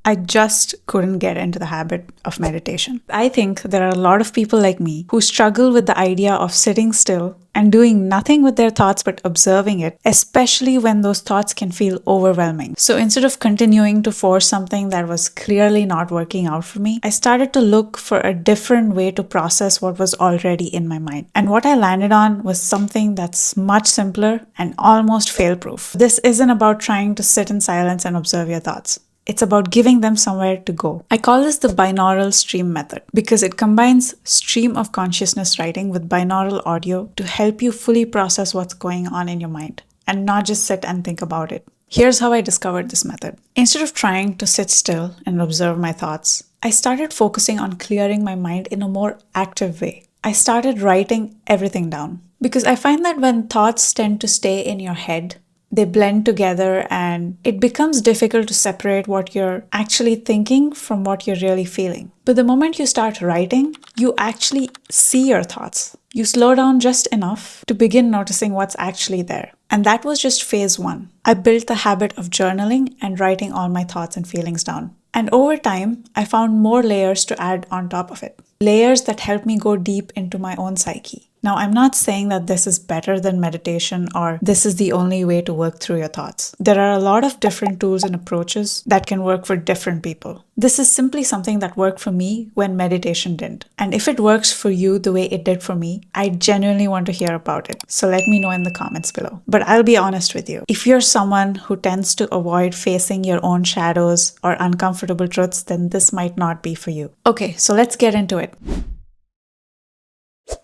I just couldn't get into the habit of meditation. I think there are a lot of people like me who struggle with the idea of sitting still and doing nothing with their thoughts but observing it, especially when those thoughts can feel overwhelming. So instead of continuing to force something that was clearly not working out for me, I started to look for a different way to process what was already in my mind. And what I landed on was something that's much simpler and almost fail-proof. This isn't about trying to sit in silence and observe your thoughts. It's about giving them somewhere to go. I call this the binaural stream method because it combines stream of consciousness writing with binaural audio to help you fully process what's going on in your mind and not just sit and think about it. Here's how I discovered this method. Instead of trying to sit still and observe my thoughts, I started focusing on clearing my mind in a more active way. I started writing everything down because I find that when thoughts tend to stay in your head, they blend together and it becomes difficult to separate what you're actually thinking from what you're really feeling. But the moment you start writing, you actually see your thoughts. You slow down just enough to begin noticing what's actually there. And that was just phase 1. I built the habit of journaling and writing all my thoughts and feelings down. And over time, I found more layers to add on top of it. Layers that help me go deep into my own psyche. Now, I'm not saying that this is better than meditation or this is the only way to work through your thoughts. There are a lot of different tools and approaches that can work for different people. This is simply something that worked for me when meditation didn't. And if it works for you the way it did for me, I genuinely want to hear about it. So let me know in the comments below. But I'll be honest with you. If you're someone who tends to avoid facing your own shadows or uncomfortable truths, then this might not be for you. Okay, so let's get into it.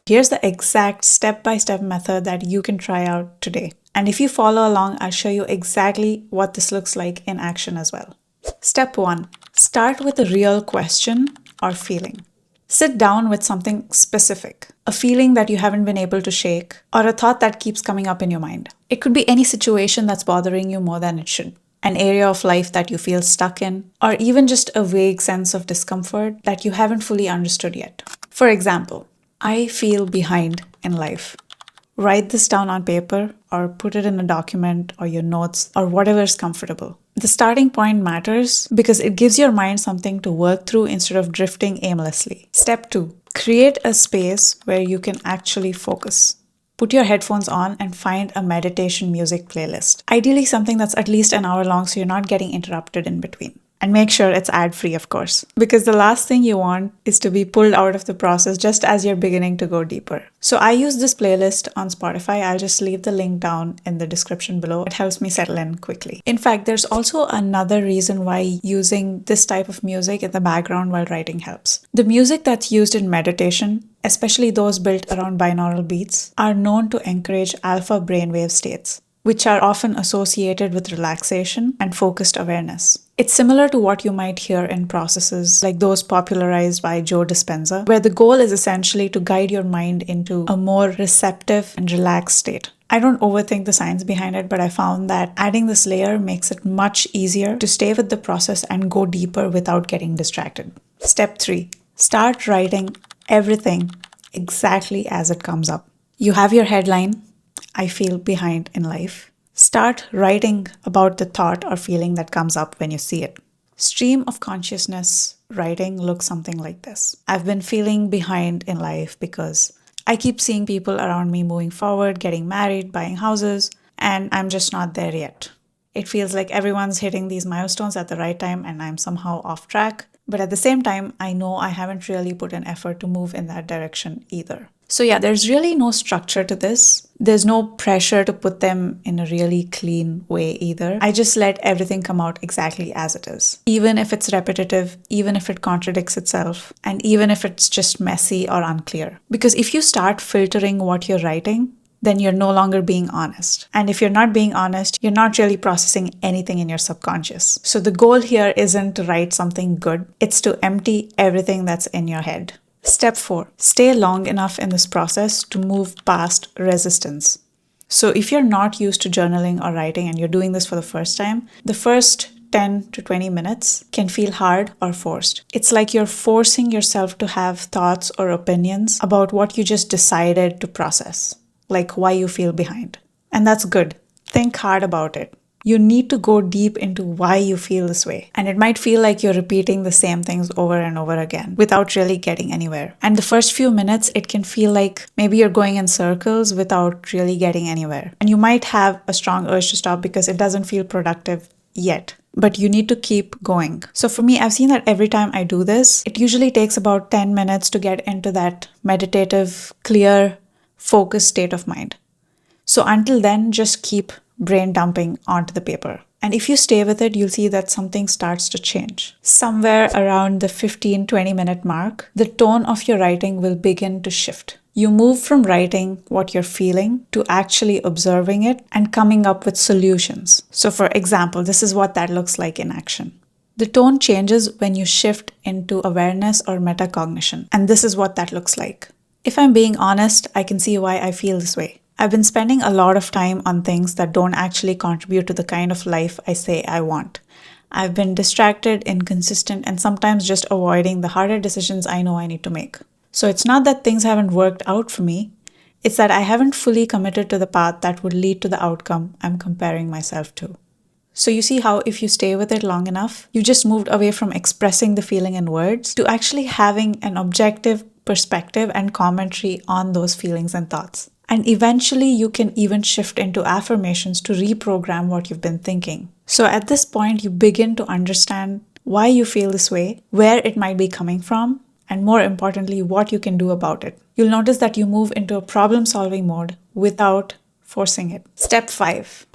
Here's the exact step-by-step method that you can try out today. And if you follow along, I'll show you exactly what this looks like in action as well. Step 1. Start with a real question or feeling. Sit down with something specific, a feeling that you haven't been able to shake, or a thought that keeps coming up in your mind. It could be any situation that's bothering you more than it should, an area of life that you feel stuck in, or even just a vague sense of discomfort that you haven't fully understood yet. For example, I feel behind in life. Write this down on paper or put it in a document or your notes or whatever is comfortable. The starting point matters because it gives your mind something to work through instead of drifting aimlessly. Step 2. Create a space where you can actually focus. Put your headphones on and find a meditation music playlist. Ideally something that's at least an hour long so you're not getting interrupted in between. And make sure it's ad-free, of course, because the last thing you want is to be pulled out of the process just as you're beginning to go deeper. So I use this playlist on Spotify. I'll just leave the link down in the description below. It helps me settle in quickly. In fact, there's also another reason why using this type of music in the background while writing helps. The music that's used in meditation, especially those built around binaural beats, are known to encourage alpha brainwave states, which are often associated with relaxation and focused awareness. It's similar to what you might hear in processes like those popularized by Joe Dispenza, where the goal is essentially to guide your mind into a more receptive and relaxed state. I don't overthink the science behind it, but I found that adding this layer makes it much easier to stay with the process and go deeper without getting distracted. Step 3. Start writing everything exactly as it comes up. You have your headline, I feel behind in life. Start writing about the thought or feeling that comes up when you see it. Stream of consciousness writing looks something like this. I've been feeling behind in life because I keep seeing people around me moving forward, getting married, buying houses, and I'm just not there yet. It feels like everyone's hitting these milestones at the right time and I'm somehow off track. But at the same time, I know I haven't really put an effort to move in that direction either. So yeah, there's really no structure to this. There's no pressure to put them in a really clean way either. I just let everything come out exactly as it is. Even if it's repetitive, even if it contradicts itself, and even if it's just messy or unclear. Because if you start filtering what you're writing, then you're no longer being honest. And if you're not being honest, you're not really processing anything in your subconscious. So the goal here isn't to write something good, it's to empty everything that's in your head. Step 4. Stay long enough in this process to move past resistance. So if you're not used to journaling or writing and you're doing this for the first time, the first 10 to 20 minutes can feel hard or forced. It's like you're forcing yourself to have thoughts or opinions about what you just decided to process, like why you feel behind. And that's good. Think hard about it. You need to go deep into why you feel this way. And it might feel like you're repeating the same things over and over again without really getting anywhere. And the first few minutes, it can feel like maybe you're going in circles without really getting anywhere. And you might have a strong urge to stop because it doesn't feel productive yet. But you need to keep going. So for me, I've seen that every time I do this, it usually takes about 10 minutes to get into that meditative, clear, focused state of mind. So until then, just keep brain dumping onto the paper. And if you stay with it, you'll see that something starts to change. Somewhere around the 15-20 minute mark, the tone of your writing will begin to shift. You move from writing what you're feeling to actually observing it and coming up with solutions. So for example, this is what that looks like in action. The tone changes when you shift into awareness or metacognition. And this is what that looks like. If I'm being honest, I can see why I feel this way. I've been spending a lot of time on things that don't actually contribute to the kind of life I say I want. I've been distracted, inconsistent, and sometimes just avoiding the harder decisions I know I need to make. So it's not that things haven't worked out for me. It's that I haven't fully committed to the path that would lead to the outcome I'm comparing myself to. So you see how if you stay with it long enough, you just moved away from expressing the feeling in words to actually having an objective perspective and commentary on those feelings and thoughts. And eventually you can even shift into affirmations to reprogram what you've been thinking. So at this point, you begin to understand why you feel this way, where it might be coming from, and more importantly, what you can do about it. You'll notice that you move into a problem-solving mode without forcing it. Step 5.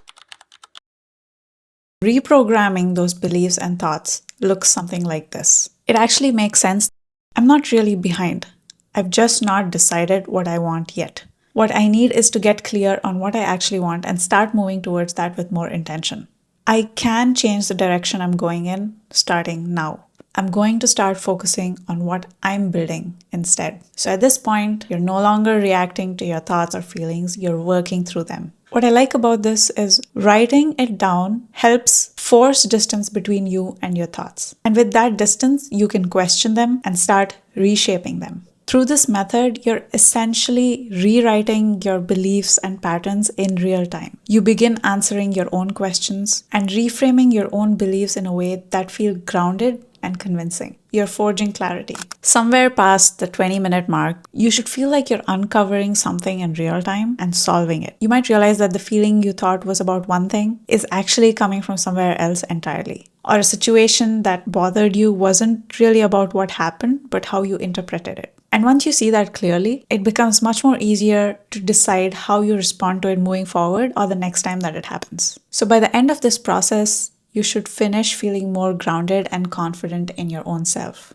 Reprogramming those beliefs and thoughts looks something like this. It actually makes sense. I'm not really behind. I've just not decided what I want yet. What I need is to get clear on what I actually want and start moving towards that with more intention. I can change the direction I'm going in starting now. I'm going to start focusing on what I'm building instead. So at this point, you're no longer reacting to your thoughts or feelings, you're working through them. What I like about this is writing it down helps force distance between you and your thoughts. And with that distance, you can question them and start reshaping them. Through this method, you're essentially rewriting your beliefs and patterns in real time. You begin answering your own questions and reframing your own beliefs in a way that feel grounded and convincing. You're forging clarity. Somewhere past the 20-minute mark, you should feel like you're uncovering something in real time and solving it. You might realize that the feeling you thought was about one thing is actually coming from somewhere else entirely. Or a situation that bothered you wasn't really about what happened, but how you interpreted it. And once you see that clearly, it becomes much more easier to decide how you respond to it moving forward or the next time that it happens. So by the end of this process, you should finish feeling more grounded and confident in your own self.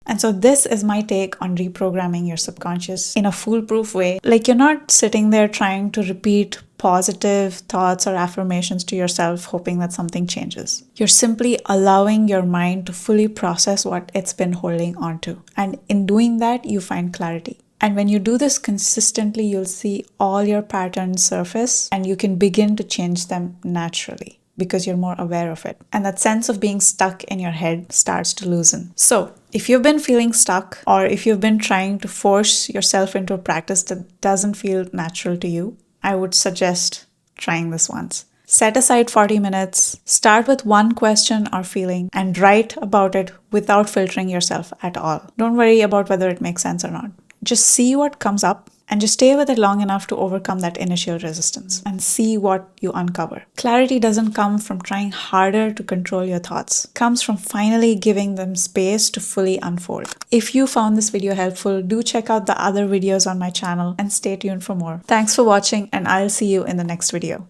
And so this is my take on reprogramming your subconscious in a foolproof way. Like, you're not sitting there trying to repeat positive thoughts or affirmations to yourself, hoping that something changes. You're simply allowing your mind to fully process what it's been holding on to. And in doing that, you find clarity. And when you do this consistently, you'll see all your patterns surface and you can begin to change them naturally, because you're more aware of it. And that sense of being stuck in your head starts to loosen. So if you've been feeling stuck, or if you've been trying to force yourself into a practice that doesn't feel natural to you, I would suggest trying this once. Set aside 40 minutes, start with one question or feeling, and write about it without filtering yourself at all. Don't worry about whether it makes sense or not. Just see what comes up and just stay with it long enough to overcome that initial resistance and see what you uncover. Clarity doesn't come from trying harder to control your thoughts. It comes from finally giving them space to fully unfold. If you found this video helpful, do check out the other videos on my channel and stay tuned for more. Thanks for watching, and I'll see you in the next video.